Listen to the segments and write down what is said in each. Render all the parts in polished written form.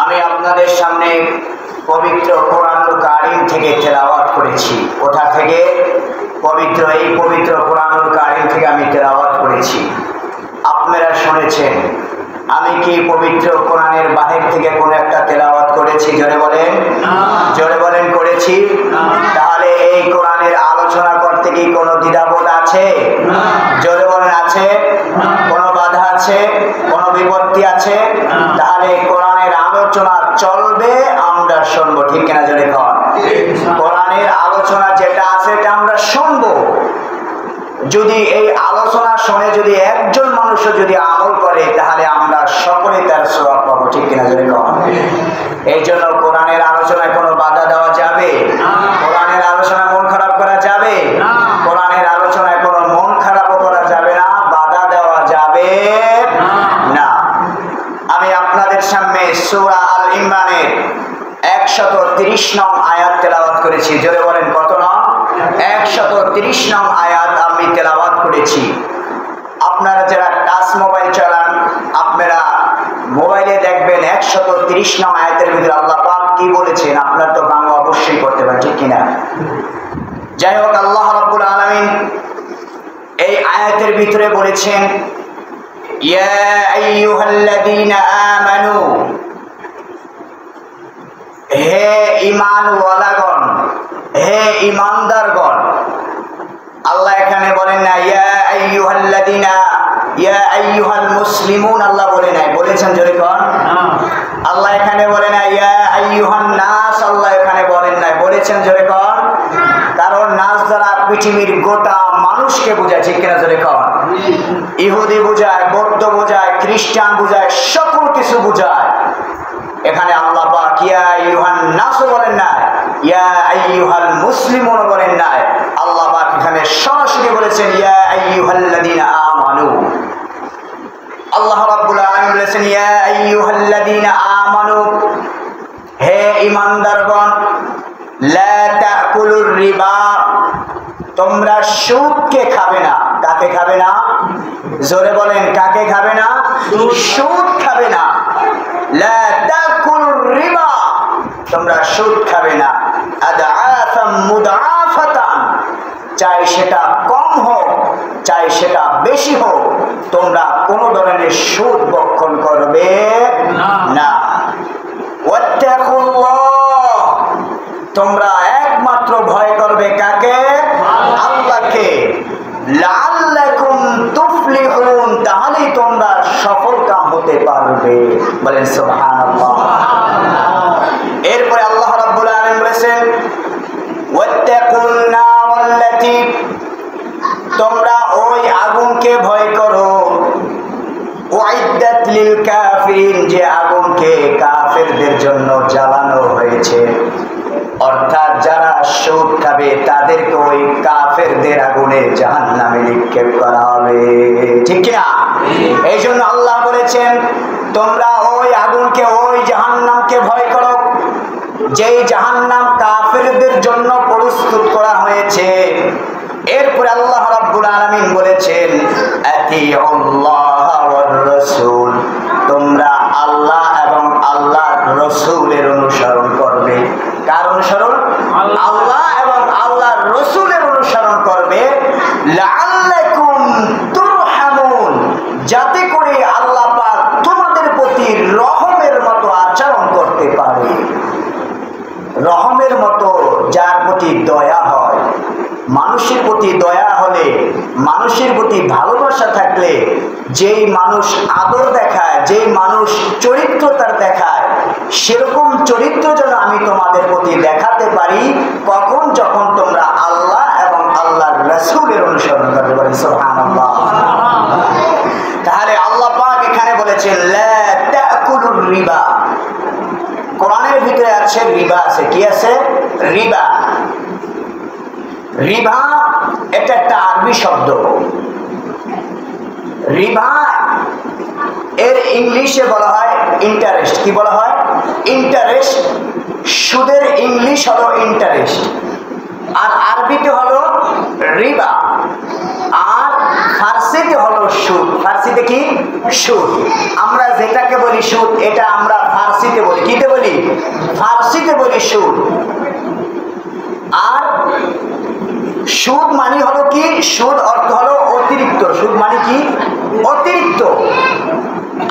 আমি আপনাদের সামনে পবিত্র কোরআনুল কারীম থেকে তেলাওয়াত করেছি। কোথা থেকে? এই পবিত্র কোরআনুল কারীম থেকে আমি তেলাওয়াত করেছি। আপনারা শুনেছেন। আমি কি পবিত্র কোরআনের বাহির থেকে কোন একটা তেলাওয়াত করেছি? জোরে বলেন, জোরে বলেন, করেছি। তাহলে এই কোরআনের আলোচনা করতে কি কোনো দ্বিধাবোধ আছে? জোরে বলেন, আছে? কোনো বাধা আছে? কোনো বিপত্তি আছে? তাহলে কোরআনের আলোচনা চলবে, আমরা শুনবো। ঠিক কিনা? জোরে কর। কোরআনের আলোচনা যেটা আছে এটা আমরা শুনবো। যদি এই আলোচনা শুনে যদি একজন মানুষও যদি আমল করে, তাহলে আমরা সকলে তার সওয়াব পাবো। ঠিক কিনা? জোরে কর। এই জন্য কোরআনের আলোচনায় কোনো বাধা দেওয়া যাবে? কোরআনের আলোচনায় মন খারাপ করা যাবে? কোরআনের আলোচনায় কোনো মন খারাপও করা যাবে না, বাধা দেওয়া যাবে না। আমি আপনাদের সামনে সূরা আল ইমরানের 130 নং আয়াত তেলাওয়াত করেছি। জোরে বলেন, কত নং? 130 নং আয়াত আমি তেলাওয়াত করেছি। আপনারা যারা টাচ মোবাইল চালান, আপনারা মোবাইলে দেখবেন 130 নং আয়াতের ভিতরে আল্লাহ পাক কি বলেছেন। আপনারা তো বাংলা অবশ্যই করতে পারেন, ঠিক কিনা? যাই হোক, আল্লাহ রাব্বুল আলামিন এই আয়াতের ভিতরে বলেছেন, ইয়া আইয়ুহাল্লাযীনা আমানু, হে ঈমানওয়ালাগণ, হে ঈমানদারগণ। আল্লাহ এখানে বলেন না ইয়া আইয়ুহাল্লাযীনা, ইয়া আইয়ুহাল মুসলিমুন, আল্লাহ বলে নাই। বলেছেন? জোরে কর। আল্লাহ এখানে বলে না ইয়া আইয়ুহান নাস, আল্লাহ এখানে বলেন নাই। বলেছেন? জোরে কর। কারণ নাস দ্বারা পৃথিবীর গোটা মানুষকে বোঝায়। ঠিক কিনা? জোরে কর। ইহুদি বোঝায়, বৌদ্ধ বোঝায়, খ্রিস্টান বোঝায়, সকল কিছু বোঝায়। এখানে আল্লাহ পাক ইয়া আইয়ুহান নাস বলেন নাই, ইয়া আইয়ুহাল মুসলিমুন বলেন নাই। আল্লাহ পাক এখানে সরাসরি বলেছেন ইয়া আইয়ুহাল্লাযীনা আমানু। আল্লাহ রাব্বুল আলামিন বলেছেন ইয়া আইয়ুহাল্লাযীনা আমানু, হে ঈমানদারগণ, লা তাকুলুর রিবা, তোমরা সুদকে খাবে না। কাকে খাবে না? জোরে বলেন, কাকে খাবে না? সুদ খাবে না। লা তাকুলুর রিবা, তোমরা সুদ খাবে না। আদআফাম মুদআফাতান, চাই সেটা কম হোক, চাই সেটা বেশি হোক, তোমরা কোন ধরনের সুদ ভক্ষণ করবে না। ওয়াত্তাকুল্লাহ, তোমরা একমাত্র ভয় করবে কাকে? আল্লাহকে। লাআল্লাকুম তুফলিহুন, তাহলেই তোমরা সফলকাম হতে পারবে। বলেন সুবহানাল্লাহ। এরপরে আল্লাহ রাব্বুল আলামিন বলেছেন ওয়াত্তাকুন নারাল্লাতী, তোমরা ওই আগুনকে ভয় করো, উইদ্দাত লিল কাফিরিন, যে আগুনকে কাফেরদের জন্য জ্বালানো হয়েছে। অর্থাৎ যারা সুদ খাবে তাদেরকে ওই কাফেরদের আগুনে জাহান্নামে নিক্ষেপ করা হবে। ঠিক কিনা? এই জন্য আল্লাহ বলেছেন তোমরা ওই আগুনকে, ওই জাহান্নামকে ভয় করো, যেই জাহান্নাম কাফেরদের জন্য প্রস্তুত করা হয়েছে। এরপরে আল্লাহ রাব্বুল আলামিন বলেছেন আতিউল্লাহ ওয়ার রাসূল, তোমরা আল্লাহ এবং আল্লাহর রাসূলের অনুসরণ করবে। কার অনুসরণ? আল্লাহ এবং আল্লাহর রাসূলের অনুসরণ করবে। লাআল্লাকুম তুরহামুন, যাতে করে আল্লাহ পাক তোমাদের প্রতি রহমের মতো আচরণ করতে পারে। রহমের মতো, যার প্রতি দয়া হয়। মানুষের প্রতি দয়া হলে, মানুষের প্রতি ভালোবাসা থাকলে, যেই মানুষ আদর দেখায়, যেই মানুষ চরিত্র তার দেখায়, সেরকম চরিত্র যেন আমি তোমাদের প্রতি দেখাতে পারি। কখন? যখন তোমরা আল্লাহ এবং আল্লাহর রাসূলের অনুসরণ করতে পারি। সুবহানাল্লাহ। তাহলে আল্লাহ পাক এখানে বলেছেন লা তাকুলুর রিবা। কোরআনের ভিতরে আছে রিবা, আছে কি আছে? রিবা। রিবা এটা একটা আরবি শব্দ। রিবা এর ইংলিশে বলা হয় ইন্টারেস্ট। কি বলা হয়? ইন্টারেস্ট। সুদের ইংলিশ হলো ইন্টারেস্ট, আর আরবিতে হলো রিবা। আর ফার্সি ফার্সিতে হলো সুদ। ফার্সিতে কি? সুদ। আমরা যেটাকে বলি সুদ, এটা আমরা ফার্সিতে বলি, কিতে বলি? ফার্সিতে বলি সুদ। আর সুদ মানে হলো কি? সুদ অর্থ হলো অতিরিক্ত। সুদ মানে কি? অতিরিক্ত।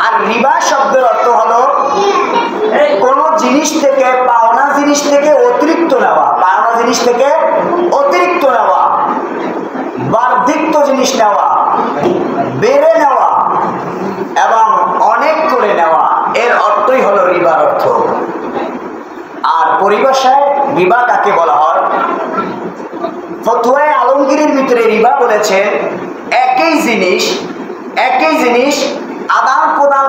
আর রিবা শব্দের অর্থ হলো কোন জিনিস থেকে, পাওনা জিনিস থেকে অতিরিক্ত নেওয়া, পাওনা জিনিস থেকে অতিরিক্ত নেওয়া, বার্ধিক্য জিনিস নেওয়া, বেড়ে নেওয়া এবং অনেক করে নেওয়া, এর অর্থই হলো রিবার অর্থ। আর পরিভাষায় রিবা কাকে বলা হয়? ফতোয়ায়ে আলমগীরের ভিতরে রিবা বলেছেন একই জিনিস আদান প্রদান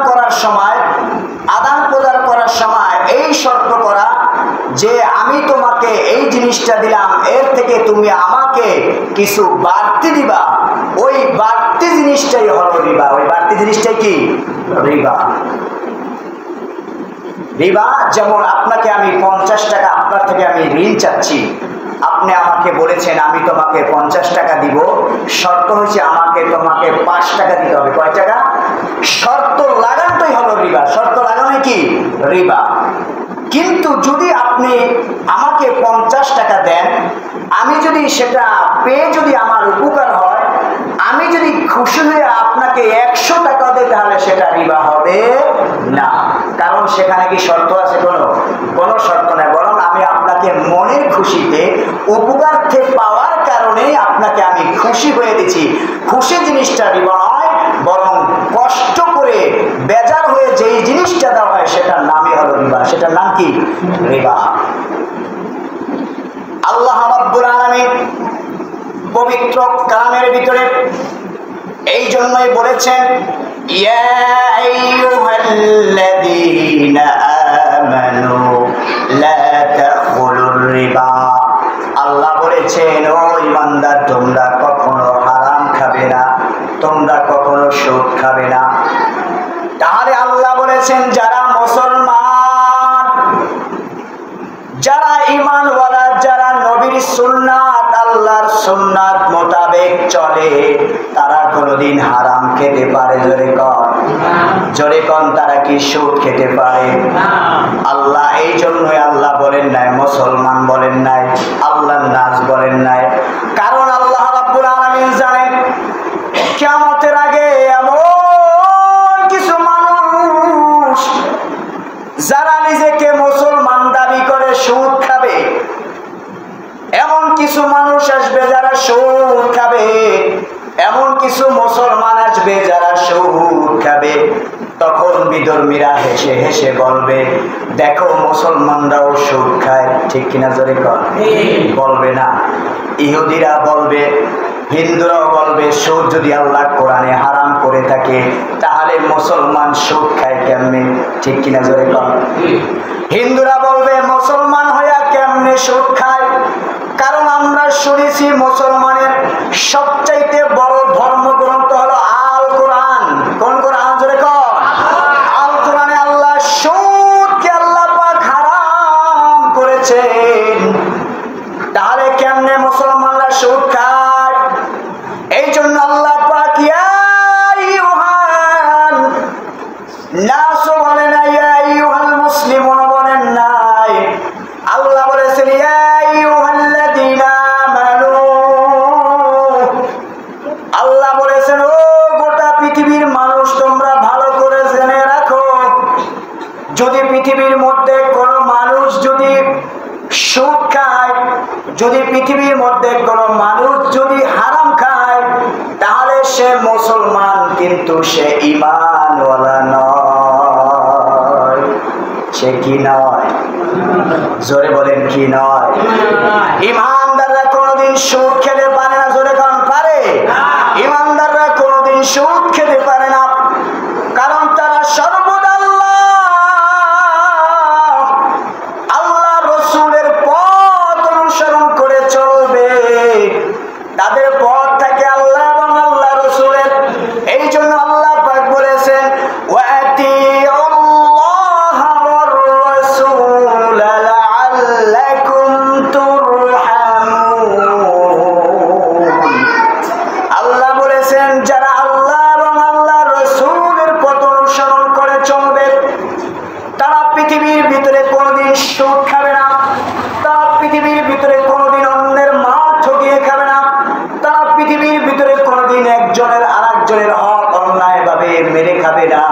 করার সময় এই শর্ত করা যে আমি তোমাকে এই জিনিসটা দিলাম, এর থেকে তুমি আমাকে কিছু বাড়তি দিবা, ওই বাড়তি জিনিসটাই হলো রিবা। ওই বাড়তি জিনিসটাই কি? রিবা। রিবা যেমন আপনাকে আমি 50 টাকা, আপনার থেকে আমি ঋণ চাচ্ছি, আপনি আমাকে বলেছেন আমি তোমাকে 50 টাকা দিব, শর্ত হয়েছে আমাকে তোমাকে 5 টাকা দিতে হবে। কয় টাকা? শর্ত লাগানোটাই হলো রিবা। শর্ত লাগানোই কি? রিবা। কিন্তু যদি আপনি আমাকে 50 টাকা দেন, আমি যদি সেটা পেয়ে যদি আমার উপকার হয়, আমি যদি খুশি হয়ে আপনাকে 100 টাকা দিই, তাহলে সেটা রিবা হবে না। কারণ সেখানে কি শর্ত আছে? কোনো শর্ত নেই। বরং আমি আপনাকে মনের খুশিতে, উপকার্থে পাওয়ার কারণে আপনাকে আমি খুশি হয়ে দিচ্ছি। খুশি জিনিসটা রিবা নয়, বরং কষ্ট করে বেজার হয়ে যেই জিনিসটা দেওয়া হয় সেটার নামই হলো রিবা। সেটার নাম কি? রিবা। আল্লাহ রাব্বুল আলামিন পবিত্র কালামের ভিতরে এই জন্যই বলেছেন, ইয়া আইয়ুহাল্লাযীনা আমানু লা তাকুলুর রিবা। আল্লাহ বলেছেন, ও ঈমানদার, তোমরা কখনো হারাম খাবে না, তোমরা কখনো সুদ খাবে না। তাহলে আল্লাহ বলেছেন যারা মুসলমান, যারা ঈমানওয়ালা, যারা নবীর সুন্নাত, আল্লাহর সুন্নাত মোতাবেক চলে, তারা কোনোদিন হারাম খেতে পারে? জোরে কন, তারা কি সুদ খেতে পারে? আল্লাহ এই জন্যই আল্লাহ বলেন নাই মুসলমান, বলেন নাই আল্লাহর নাস, বলেন নাই। কারণ আল্লাহ রাব্বুল আলামিন জানেন কিয়ামতের আগে এমন কিছু মানুষ যারা নিজেকে মুসলমান দাবি করে সুদ খাবে। এমন কিছু মানুষ আসবে যারা সুদ খাবে, এমন কিছু মুসলমান আসবে যারা সুদ খাবে। তখন বিধর্মীরা হেসে হেসে বলবে, দেখো মুসলমানরাও সুদ খায়। ঠিক কিনা জোরে কর? বলবে না? ইহুদিরা বলবে, হিন্দুরাও বলবে, সুদ যদি আল্লাহ কোরআনে হারাম করে থাকে, তাহলে মুসলমান সুদ খায় কেমনে? ঠিক কিনা জোরে কর? হিন্দুরা বলবে, মুসলমান হইয়া কেমনে সুদ খায়? কারণ আমরা শুনেছি মুসলমানের সবচাইতে বড় ধর্মগ্রন্থ হলো আল কোরআন। কোন কোরআন? জোরে কর। আল কোরআনে আল্লাহ সুদকে আল্লাহ পাক হারাম করেছেন। তাহলে কেমনে মুসলমানরা সুদ খায়? এই জন্য আল্লাহ পাক ইয়া আইয়ুহান নাস বলেন নাই, ইয়া আইয়ুহাল মুসলিমুন বলেন নাই। আল্লাহ বলেছেন ইয়া আইয়ুহাল্লাযীনা আমানু। আল্লাহ বলেছেন, ও গোটা পৃথিবীর মানুষ, তোমরা ভালো করে জেনে রাখো, যদি পৃথিবীর মধ্যে কোনো মানুষ যদি সুদ খায়, যদি পৃথিবীর মধ্যে কোনো মানুষ যদি হারাম খায়, তাহলে সে মুসলমান, কিন্তু সে ঈমানওয়ালা নয়। সে কি নয়? জোরে বলেন, কি নয়? ঈমানদাররা কোনোদিন সুদ খেতে পারে না। জোরে কোন পারে? ঈমানদাররা কোনোদিন সুদ খেতে পারে না, কারণ তারা সর্বদা আল্লাহ রসুলের পথ অনুসরণ করে চলবে। তাদের পথ থাকে আল্লাহ এবং আল্লাহ রসুলের। এই জন্য আল্লাহ পাক বলেছেন, ওয়াতিউল্লাহ ওয়ার রাসূল লাআল্লাকুম তুরহামুন। আল্লাহ বলেছেন যারা পৃথিবীর ভিতরে কোনোদিন সুদ খাবে না, তারা পৃথিবীর ভিতরে কোনোদিন অন্যের মাল ঠকিয়ে খাবে না, তারা পৃথিবীর ভিতরে কোনোদিন একজনের আরেকজনের হক অন্যায় ভাবে মেরে খাবে না।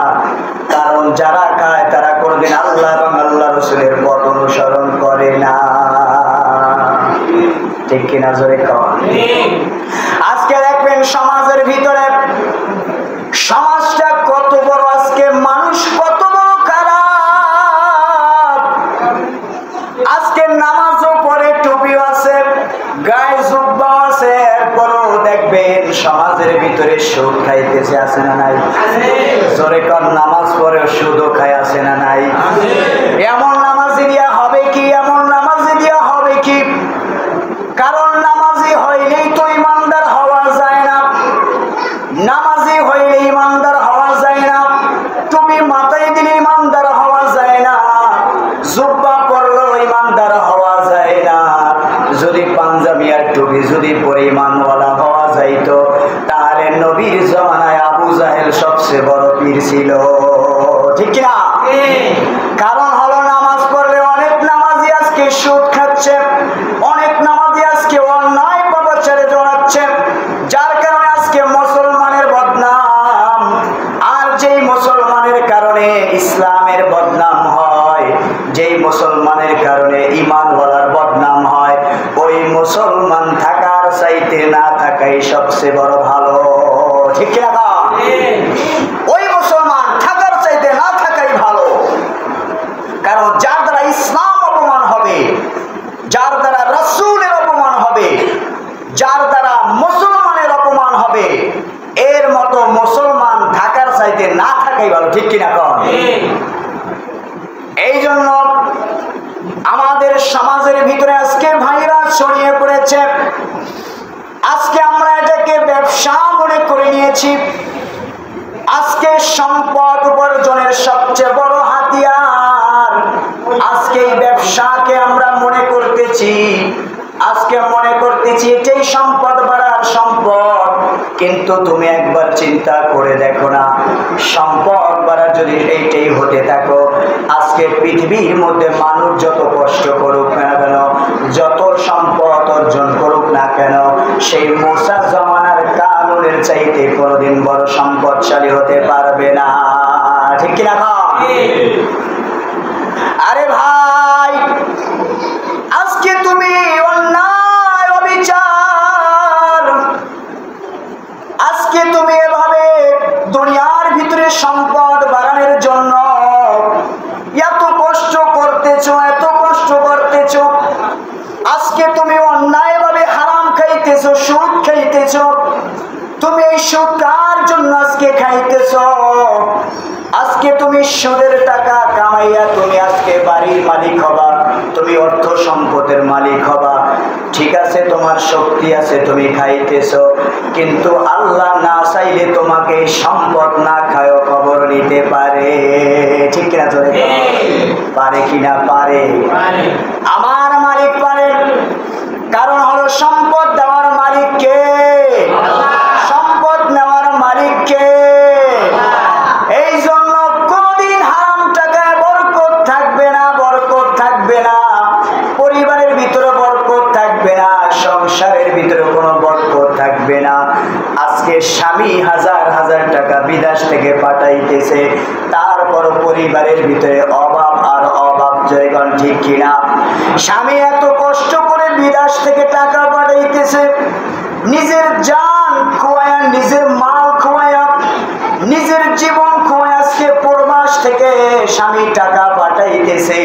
কারণ যারা খায় তারা কোনোদিন আল্লাহ এবং আল্লাহ রাসূলের পথ অনুসরণ করে না। ঠিক কিনা জোরে কন? আজকে দেখবেন সমাজের ভিতরে সমাজটা কত বড়, আজকে মানুষ কত বড় খারাপ। আজকে নামাজও পড়ে, টুপিও আছে, গায়ে জুব্বা আছে, এরপরও দেখবেন সমাজের ভিতরে সুদ খাইতেছে, আছে না নাই? জোরে কর, নামাজ পড়েও সুদও খায়, আছে না নাই? এমন নামাজি দিয়া হবে কি? এমন নামাজি দিয়া হবে কি? কারণ নামাজি হইলেই তো ইমানদার হওয়া যায় না, নামাজি হইলে ইমানদার হওয়া যায় না, টুপি মাথায় দিলে ইমানদার হওয়া যায় না, জুব্বা পরলেও ইমানদার হওয়া যায় না। যদি পাঞ্জাবি আর টুপি যদি পরে ইমানওয়ালা হওয়া যাইতো, তাহলে নবীর জমানায় আবু জাহেল সবচেয়ে বড় পীর ছিল। ঠিক কিনা? কারণ হলো নামাজ পড়লে অনেক নামাজি আজকে সুদ খাচ্ছে, অনেক নামাজি আজকে অন্যায় পাপাচারে জড়াচ্ছে, যার কারণে আজকে মুসলমানের বদনাম। আর যেই মুসলমানের কারণে ইসলামের বদনাম হয়, যেই মুসলমানের কারণে ঈমানওয়ালার বদনাম হয়, ওই মুসলমান থাকার চাইতে না থাকাই সবচেয়ে বড় ভালো। ঠিক কি না? ওই মুসলমান থাকার চাইতে না থাকাই ভালো। কারণ যার দ্বারা ইসলাম অপমান হবে, যার দ্বারা রাসূলের অপমান হবে, যার দ্বারা মুসলমানের অপমান হবে, এর মতো মুসলমান থাকার চাইতে না থাকাই ভালো। ঠিক কিনা কন? এই জন্য আমাদের সমাজের ভিতরে আজকে ভাইরা ছড়িয়ে পড়েছে। আজকে আমরা এটাকে ব্যবসা মনে করে নিয়েছি। আজকে সম্পদ উপার্জনের সবচেয়ে বড় হাতিয়ার আজকে এই ব্যবসাকে আমরা মনে করতেছি। আজকে মনে করতেছি এটাই সম্পদ বাড়ার সম্পদ। কিন্তু তুমি একবার চিন্তা করে দেখো না, সম্পদ বাড়ার যদি এইটাই হতে থাকো, আজকে পৃথিবীর মধ্যে মানুষ যত কষ্ট করুক না কেন, যত সম্পদ অর্জন করুক না কেন, সেই মুসা জমানার কারুনের চাইতে কোনোদিন বড় সম্পদশালী হতে পারবে না। ঠিক কিনা? আরে ভাই, আজকে তুমি অন্যায় অবিচার, আজকে তুমি এভাবে দুনিয়ার ভিতরে সম্পদ বাড়ানোর জন্য এত কষ্ট করতেছো, এত কষ্ট করতেছো। আজকে তুমি অন্যায় ভাবে হারাম খাইতেছো, সুদ খাইতেছো। তুমি এই সুদ কার জন্য আজকে খাইতেছো? আজকে তুমি সুদের টাকা কামাইয়া তুমি আজকে বাড়ির মালিক হবা, তুমি অর্থ সম্পদের মালিক হবা। ঠিক আছে, তোমার শক্তি আছে, তুমি খাইতেছো, কিন্তু আল্লাহ না চাইলে তোমাকে সম্পদ না খায়ও খবর নিতে পারে। ঠিক কিনা? চলে পারে কিনা? পারে। আমার মালিক পারে। কারণ হলো সম্পদ দেওয়ার মালিক কে? সম্পদ নেওয়ার মালিক কে? এই জন্য কোনদিন হারাম টাকায় বরকত থাকবে না, বরকত থাকবে না, পরিবারের ভিতরে বরকত থাকবে না, সংসারের ভিতরে কোনো বরকত থাকবে না। আজকে স্বামী হাজার হাজার টাকা বিদেশ থেকে পাঠাইতেছে, তারপর পরিবারের ভিতরে অভাব আর অভাব। জয়গণ ঠিক কিনা? স্বামী এত কষ্ট করে বিদেশ থেকে টাকা পাঠাইতেছে, নিজের জান খোয়ায়া, নিজের মাল খোয়ায়া, নিজের জীবন খোয়ায়া আজকে প্রবাস থেকে স্বামী টাকা পাঠাইতেছে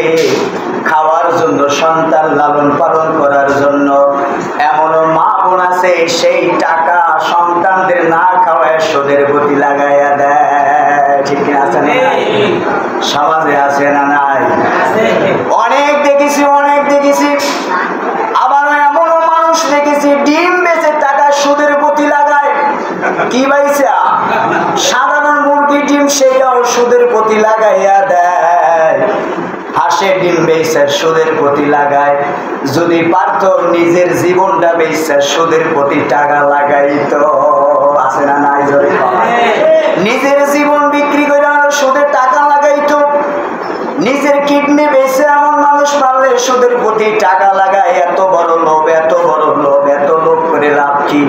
খাওয়ার জন্য, সন্তান লালন পালন করার জন্য। এমনও মা বোন আছে সেই টাকা সন্তানদের না খাওয়ায় সুদের গতি লাগাইয়া দেয়। ঠিক কিনা? আছে না? সমাজে আছে না নাই? অনেক দেখেছি, অনেক দেখেছি। আবার এমনও মানুষ দেখেছি ডিম বেচে টাকা সুদের গতি লাগায়। কি ভাইসা? সাধারণ মুরগি ডিম, সেটাও সুদের গতি লাগাইয়া দেয়। হাঁসের ডিম বেচে সুদের প্রতি লাগায়। যদি পারত নিজের জীবনটা বেচে সুদের প্রতি টাকা লাগাইতো। আছে না নাই? নিজের জীবন বিক্রি করে সুদের টাকা লাগাইতো, নিজের কিডনি বেঁচে এমন মানুষ পারলে সুদের প্রতি টাকা লাগায়, এত বড় লোভ, এত বড় লোভ, এত লোভ করে লাভ কি?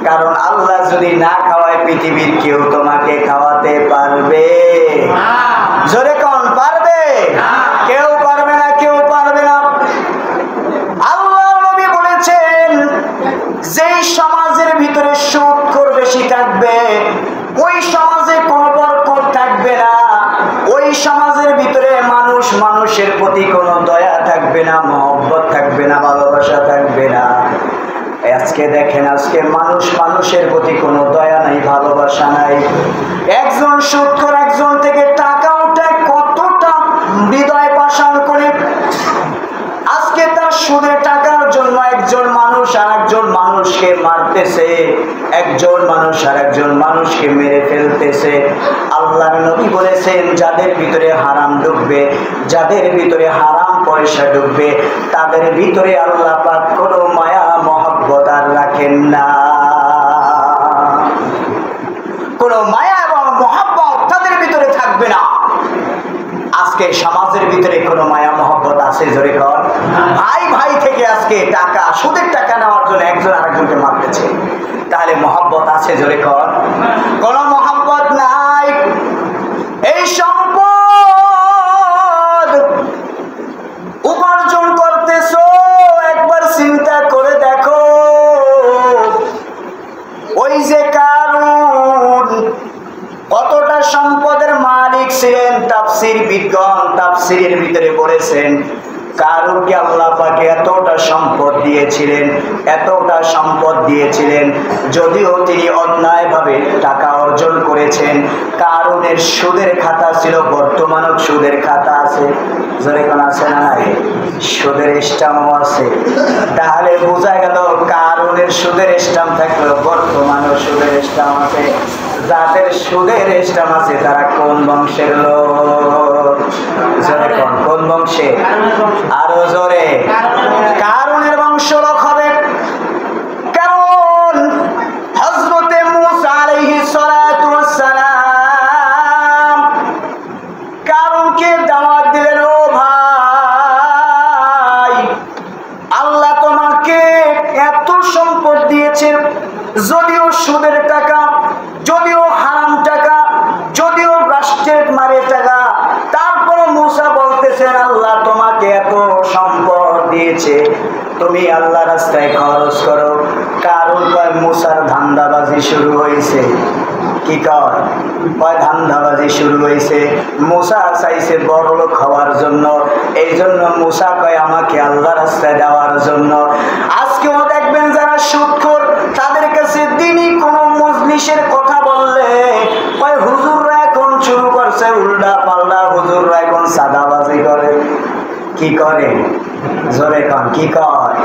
কারণ আল্লাহ যদি না খাওয়ায় পৃথিবীর কেউ তোমাকে খাওয়াতে পারবে? জোরে কোন পারবে? কেউ পারবে না, কেউ পারবে না। আল্লাহ নবী বলেছেন, যেই সমাজের ভিতরে সুদখোর বেশি থাকবে ওই সমাজে কোনো বরকত থাকবে না, ওই সমাজের ভিতরে মানুষ মানুষের প্রতি কোনো দয়া থাকবে না, মহব্বত থাকবে না, ভালোবাসা থাকবে না। আজকে দেখেন, আজকে মানুষ মানুষের প্রতি কোনো দয়া নাই, ভালোবাসা নাই। একজন সুদখোর একজন থেকে টাকা উঠায় কতটা হৃদয় পাষাণ করে। আজকে তার সুদের টাকার জন্য একজন মানুষ আর একজন মানুষকে মারতেছে, একজন মানুষ আর একজন মানুষকে মেরে ফেলতেছে। আল্লাহর নবী বলেছেন, যাদের ভিতরে হারাম ঢুকবে, যাদের ভিতরে হারাম পয়সা ঢুকবে, তাদের ভিতরে আল্লাহ পাক কোনো মায়া মহব্বত আর রাখেন না। কোনো মায়া এবং মহব্বত তাদের ভিতরে থাকবে না। আজকে সমাজের ভিতরে কোনো মায়া মহব্বত আছে? জোরে কর। ভাই ভাই থেকে আজকে টাকা, সুদের টাকা নেওয়ার জন্য একজন আরেকজনকে মারতেছে, তাহলে মহব্বত আছে? জোরে কর। কোনো মহব্বত নাই। এই সম্পদ উপার্জন করতেছো, একবার চিন্তা করে দেখো, ওই যে কারুন কতটা সম্পদের মালিক ছিলেন। তাফসীর বিদ্বান তাফসীরের ভিতরে বলেছেন, কারুনকে আল্লাহ পাক এতটা সম্পদ দিয়েছিলেন, এতটা সম্পদ দিয়েছিলেন, যদিও তিনি অন্যায়ভাবে টাকা অর্জন করেছেন। কারুনের সুদের খাতা ছিল, বর্তমানও সুদের খাতা আছে। জোরে কোন আছে না নাই? সুদের স্ট্যাম্পও আছে। তাহলে বোঝা গেল, কারুনের সুদের স্ট্যাম্প থাকলেও বর্তমানও সুদের স্ট্যাম্প আছে। যাদের সুদের স্ট্যাম্প আছে তারা কোন বংশের লোক? জোরে কোন, কোন বংশে? আরো জোরে। কারুনের বংশ লোক হবে। কারণ হযরতে মূসা আলাইহিস সালাতু ওয়াস সালাম কারুনকে দাওয়াত দিলেন, ও ভাই, আল্লাহ তোমাকে এত সম্পদ দিয়েছেন, যদিও সুদের টাকা, যদিও হারাম টাকা, যদিও রাষ্ট্রের মারে টাকা, তারপর মূসা বলতেছেন, আল্লাহ তোমাকে এত সম্পদ দিয়েছে, তুমি আল্লাহ রাস্তায় খরচ করো। কারণ কয়, মূসার ধান্দাবাজি শুরু হয়েছে। কি কয়? কয় ধান্দাবাজি শুরু হয়েছে। মূসা চাইছে বড়লোক হওয়ার জন্য, এই জন্য মূসা কয় আমাকে আল্লাহ রাস্তায় দেওয়ার জন্য। আজকেও দেখবেন যারা সুদখোর, তাদের কাছে দিনই কোনো মজলিসের কথা বললে কয় হুজুররা এখন শুরু করছে উল্টা পাল্টা, হুজুররা এখন সাদাবাজি করে। কি করে? জোরে কন, কি কয়?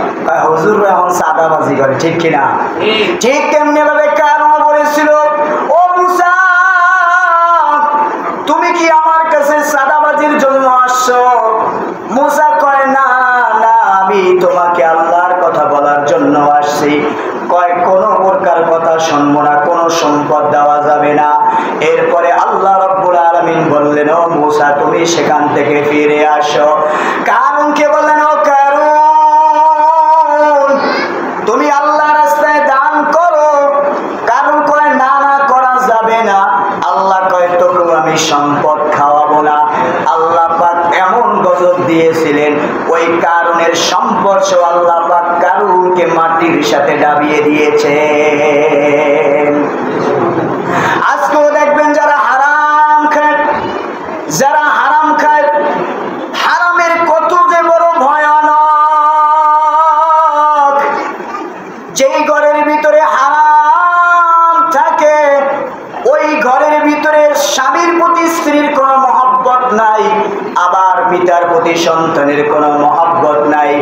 হুজুররা এখন সাদাবাজি করে। ঠিক কিনা? ঠিক তেমনি ভাবে কারণ বলেছিল, ও মূসা, তুমি কি আমার কাছে সাদাবাজির জন্য আসছো? মূসা কয়, না না, আমি তোমাকে আল্লাহর কথা বলার জন্য আসছি। কয়, কোন প্রকার কথা শুনবো না, কোন সম্পদ দেওয়া যাবে না। এরপরে আল্লাহ রাব্বুল আলামিন বললেন, ও মূসা, তুমি সেখান থেকে ফিরে আসো। কারুনকে বললেন, ও কারুন, তুমি আল্লাহ রাস্তায় দান করো। কারুন কয়, না না, করা যাবে না। আল্লাহ কয়, তোকে আমি সম্পদ খাওয়াবো না। আল্লাহ পাক এমন গজব দিয়েছিলেন, ওই কারুনের সম্পদ আল্লাহ পাক কারুনকে মাটির সাথে ডাবিয়ে দিয়েছে। আজকেও দেখবেন যারা হারাম খায়, যারা হারাম খায়, হারামের কত যে বড় ভয়ানক। যেই ঘরের ভিতরে হারাম থাকে, ওই ঘরের ভিতরে স্বামীর প্রতি স্ত্রীর কোনো মহব্বত নাই, আবার পিতার প্রতি সন্তানের কোনো মহব্বত নাই।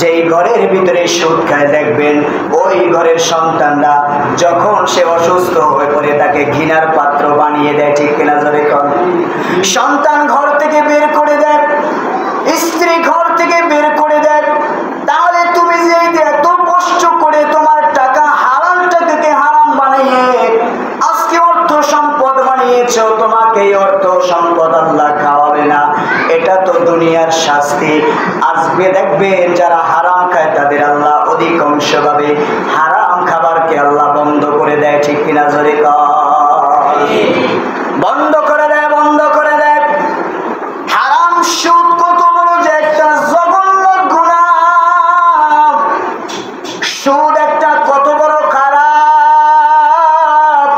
যেই ঘরের ভিতরে সুদ খায়, দেখবেন ওই ঘরের সন্তানরা যখন সে অসুস্থ হয়ে পড়ে তাকে ঘৃণার পাত্র বানিয়ে দেয়। ঠিক কিনা? জোরে কন। সন্তান ঘর থেকে বের করে দেয়, স্ত্রী ঘর থেকে বের করে দেয়। তাহলে তুমি যে এত কষ্ট করে তোমার টাকা, হারাম টাকাকে হারাম বানিয়ে আজকে অর্থ সম্পদ বানিয়েছ, তোমাকে এই অর্থ সম্পদ আল্লাহ খাওয়াবে না। এটা তো দুনিয়ার শাস্তি। আজকে দেখবেন যারা হারাম খায় তাদের আল্লাহ অধিকাংশ ভাবে হারাম খাবারকে আল্লাহ বন্ধ করে দেয়। ঠিক কিনা জোরে কর? বন্ধ করে দেয়, বন্ধ করে দেয়। হারাম সুদ কত বড় যে একটা জঘন্য গুনাহ। সুদ একটা কত বড় খারাপ।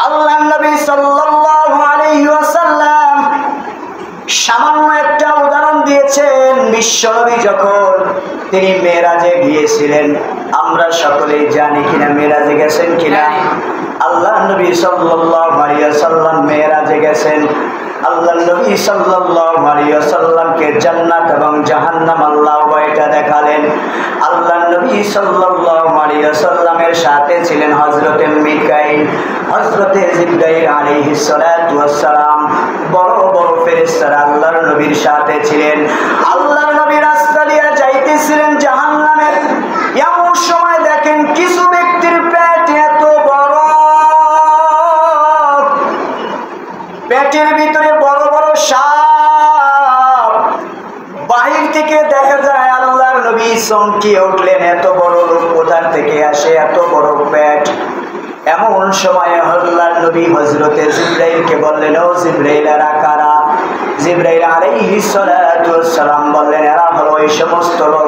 আল্লাহ নবী সাল্লাল্লাহু আলাইহি ওয়াসাল্লাম সামান্য একটা উদাহরণ দিয়েছেন। বিশ্বনবী যখন তিনি মেরাজে গিয়েছিলেন, আমরা সকলেই জানি কিনা মেরাজে গেছেন কিনা? আল্লাহ নবী সাল্লাল্লাহু আলাইহি ওয়াসাল্লাম মেরাজে গেছেন। আল্লাহ নবী সাল্লাল্লাহু আলাইহি ওয়াসাল্লামকে জান্নাত এবং জাহান্নাম আল্লাহ এটা দেখালেন। আল্লাহ নবী সাল্লাল্লাহু আলাইহি ওয়াসাল্লামের সাথে ছিলেন হযরতে মিকাইল, হযরতে জিবরাইল আলাইহিস সালাতু ওয়াস সালাম। বড় বড় ফেরেশতারা আল্লাহর নবীর সাথে ছিলেন। আল্লাহর নবী রাস্তা দিয়ে যাইতেছিলেন জাহান্নামের। এমন সময় দেখেন কিছু ব্যক্তির পেট এত বড়, পেটের ভিতরে বড় বড় সাপ। বাহির থেকে দেখা যায় আল্লাহর নবী চমকে উঠলেন, এত বড় লোক কোথা থেকে আসে, এত বড় পেট। এমন সময় আল্লাহর নবী হযরতে জিবরাইলকে বললেন, ও জিবরাইল, এরা কারা? জিবরাইল আলাইহিস সালাতু ওয়াস সালাম বললেন, এরা হলো এই সমস্ত লোক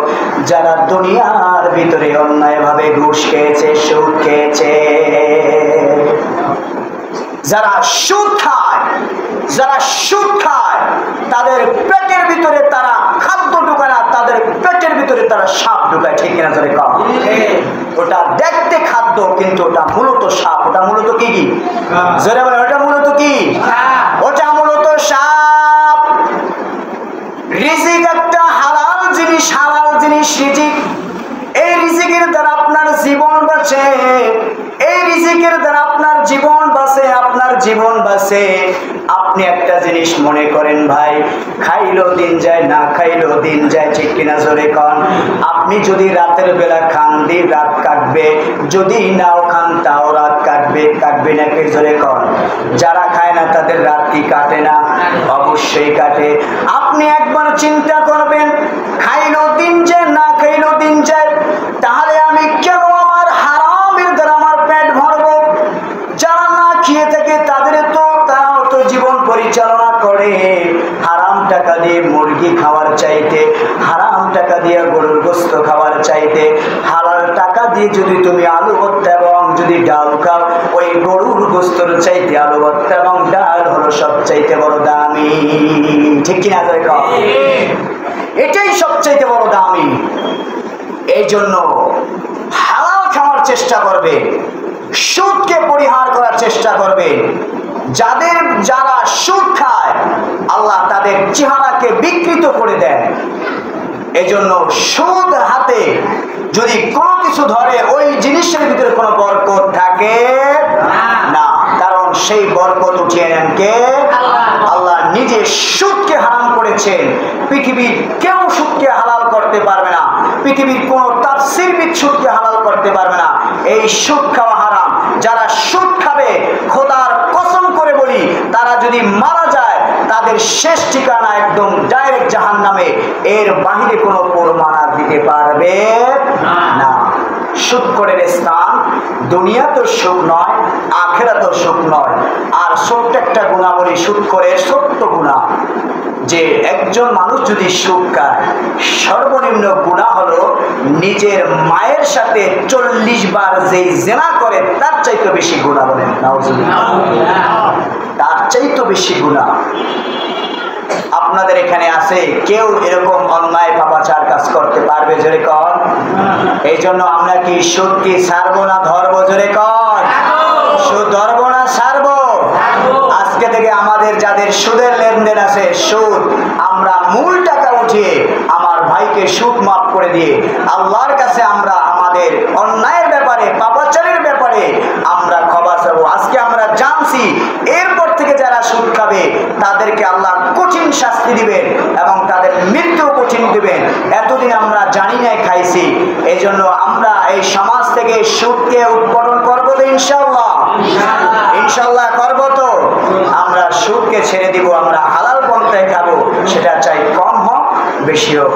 যারা দুনিয়ার ভিতরে অন্যায়ভাবে ঘুষ খেয়েছে, সুদ খেয়েছে। যারা সুদ খায়, যারা সুদ খায় তাদের পেটের ভিতরে তারা খাদ্য ঢুকায় না, তাদের পেটের ভিতরে তারা সাপ ঢুকায়। ঠিক কিনা ধরে কম? ওটা দেখতে খাদ্য কিন্তু ওটা মূলত সাপ। ওটা মূলত কি কি জোরে বলে? ওটা মূলত কি? ওটা মূলত সাপ। রিজিক একটা হালাল জিনিস, হালাল জিনিস রিজিক। এই রিজিকের দ্বারা আপনার জীবন বাঁচে, এই রিজিকের দ্বারা আপনার জীবন বাঁচে, আপনার জীবন বাঁচে। আপনি একটা জিনিস মনে করেন ভাই, খাইলো দিন যায়, না খাইলো দিন যায়। ঠিক কিনা জোরে কন? আপনি যদি রাতের বেলা খান, দিন রাত কাটবে, যদি নাও খান তাও রাত কাটবে। কাটবে না কে? জোরে কন। যারা খায় না তাদের রাত কি কাটে না? অবশ্যই কাটে। আপনি একবার চিন্তা করবেন, খাইলো দিন যায়, না খাইলো দিন যায়, তাহলে আমি কেন আমার হারামের দ্বারা আমার পেট ভরবো? যারা না খেয়ে থাকে তাদের তো তারাও তো জীবন পরিচালনা করে হারাম টাকা দিয়ে মুরগি খাওয়ার চাইতে, হারাম টাকা দিয়ে গরুর গোশত খাওয়ার চাইতে, হালাল টাকা দিয়ে যদি তুমি আলু ভর্তা এবং যদি ডাল খাও, ওই গরুর গোশতর চাইতে আলু ভর্তা এবং ডাল হলো সবচাইতে বড় দামি। ঠিক কিনা? এটাই সবচাইতে বড় দামি। এই জন্য হালাল খাওয়ার চেষ্টা করবে, সুদকে পরিহার করার চেষ্টা করবে। যারা সুদ খায় আল্লাহ তাদের চেহারাকে বিকৃত করে দেন। এই জন্য সুদ হাতে যদি কোনো কিছু ধরে, ওই জিনিসের ভিতরে কোনো বরকত থাকে না, কারণ সেই বরকত উঠিয়ে নেন কে? আল্লাহ নিজে সুদকে হারাম করেছেন। পৃথিবীর কেউ সুদকে হালাল করতে পারবে না, পৃথিবীর কোন তাফসীরবিদ সুদকে হালাল করতে পারবে না। এই সুদ খাওয়া হারাম। যারা সুদ খাবে, খোদার কসম করে বলি, তারা যদি মারা যায় তাদের শেষ ঠিকানা একদম ডাইরেক্ট জাহান্নামে। এর বাহিরে কোনো প্রমাণ আর দিতে পারবে না। সুদ করে স্থান দুনিয়া তো সুখ নয়, আখেরাত তো সুখ নয়। আর ছোট্ট একটা গুনাহ বলি, সুদ করে ছোট্ট গুনাহ, যে একজন মানুষ যদি সুদ খায়, সর্বনিম্ন গুনাহ হলো নিজের মায়ের সাথে 40 বার যেই জিনা করে তার চাইতে বেশি গুনাহ। বলেন নাউজুবিল্লাহ। তার চাইতে বেশি গুনাহ। আপনাদের এখানে আছে কেউ এরকম অন্যায় পাপাচার কাজ করতে পারবে? জোরে কর। এই জন্য আমরা কি সুদ কি ছাড়বো না ধরবো? জোরে কর। সুদ ধরবো না ছাড়বো? আজকে থেকে আমাদের যাদের সুদের লেনদেন আছে, সুদ আমরা মূল টাকা উঠিয়ে আমার ভাইকে সুদ মাফ করে দিয়ে আল্লাহর কাছে আমরা আমাদের অন্যায়ের ব্যাপারে, পাপাচারের ব্যাপারে আমরা ক্ষমা চাবো। আজকে আমরা জানছি, এরপর থেকে যারা সুদ খাবে তাদেরকে আল্লাহ কঠিন শাস্তি দিবেন এবং তাদের মৃত্যু কঠিন দিবেন। এতদিন আমরা জানি না খাইছি, এই জন্য আমরা এই সমাজ থেকে সুদকে উৎপাদন করবো তো ইনশাআল্লাহ। ইনশাআল্লাহ করবো তো। আমরা সুদকে ছেড়ে দিব, আমরা হালাল পন্থায় খাবো, সেটা চাই কম হোক বেশি হোক।